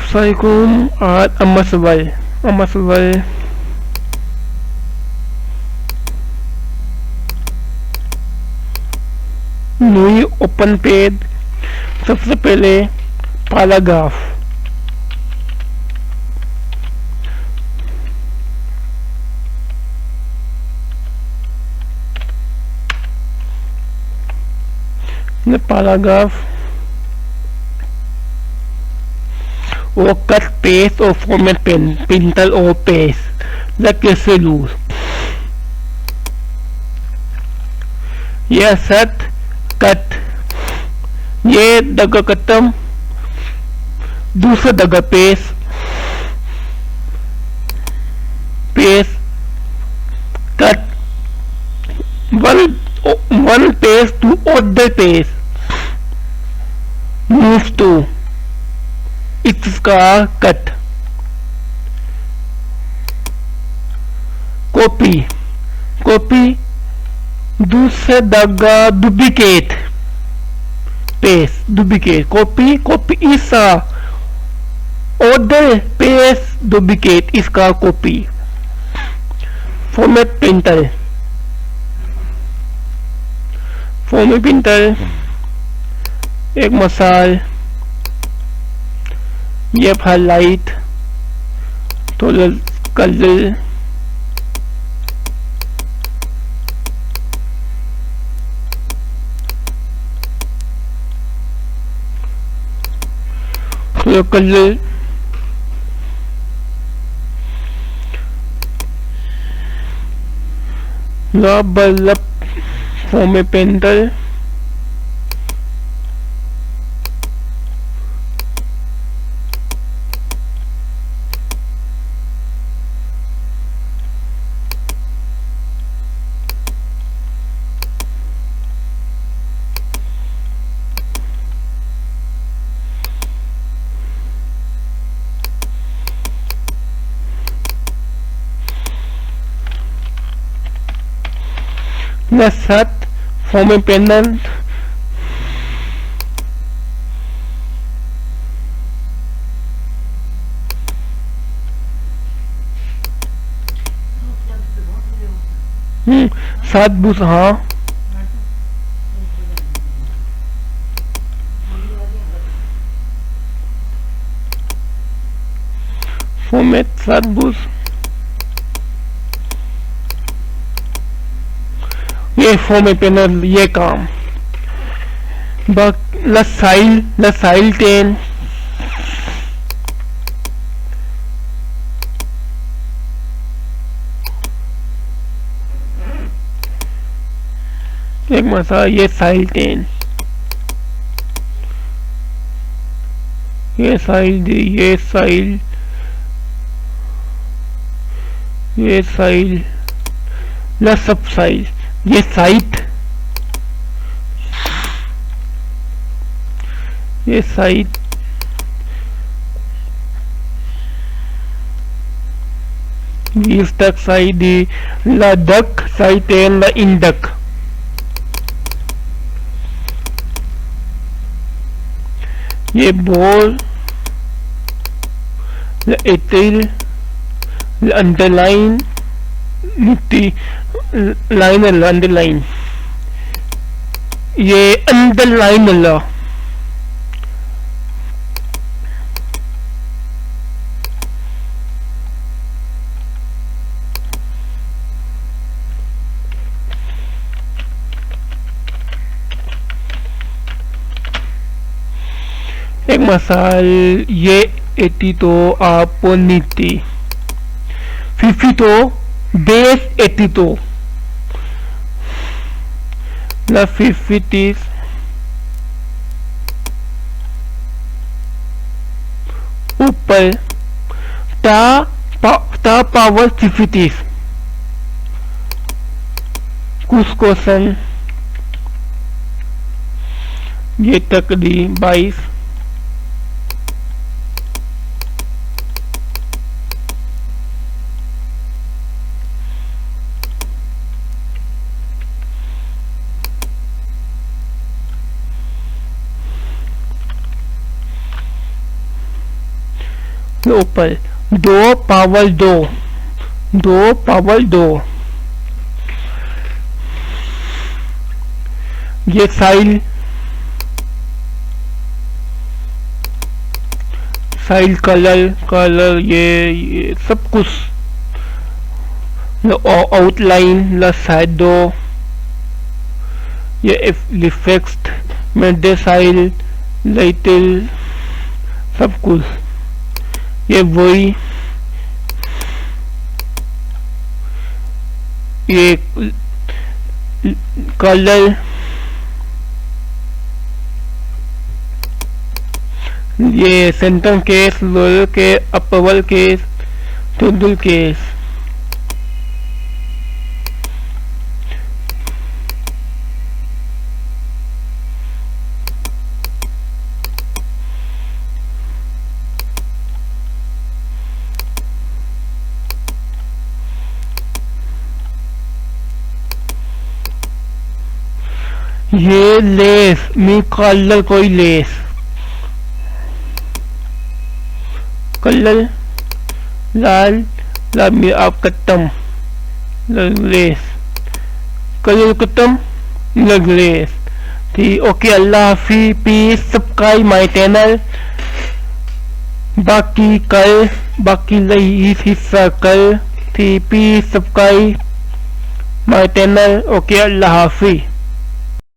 Assalamualaikum Ahmad Subal. Ahmad Subal new open page. सबसे पहले paragraph. Paragraph or cut paste or format printer or paste like कैसे लूँ. यह set cut. ये दगा खत्म. दूसरा दगा paste paste cut. one page to other page. move to इसका कट. कॉपी कॉपी दूसरे दगा duplicate paste duplicate copy copy इसका ऑर्डर पेस्ट डुप्लीकेट इसका copy. Format printer format printer एक मसाल. ये हाईलाइट थोड़ा कलर थोड़ा कलर बल्ब फॉर्म पेंटर. साथ फॉर्म पैनल सात बुस. हाँ फॉर्मेट सात बुस. ये फॉर्म पैनल ये काम. लसाइल 10 एक मसा. ये साइल 10 ये साइल ये साइल ये साइल ल सब साइल. ये साइट ये साइट तक साइड लदक साइट एंड इंडक. ये बोल एटिल अंडरलाइन नीति लाइन अंडरलाइन. ये अंडरलाइन अल्लाह. एक मसाल ये 80 तो आप नीति 50 तो बेस 80 तो la 50 ऊपर ता पावर 50 कुछ क्वेश्चन. ये तक दी 22. ऊपर 2 पावर 2, 2 पावर 2, ये साइल साइल कलर ये सब कुछ, आउटलाइन ला शैडो, ये इफेक्ट में साइल लाइटिल सब कुछ, ये वही ये कलर, ये centre case, lower case, upper case, total case, ये लेस मी कलर कोई लेस कलर लाल लाल में आप कत्तम लेस कलर कत्तम लग लेस ठीक। ओके, अल्लाह हाफिज़, प्लीज सब्सक्राइब माय चैनल, बाकी लई हिस्सा कल थी, please subscribe my channel. Okay, अल्लाह हाफिज़।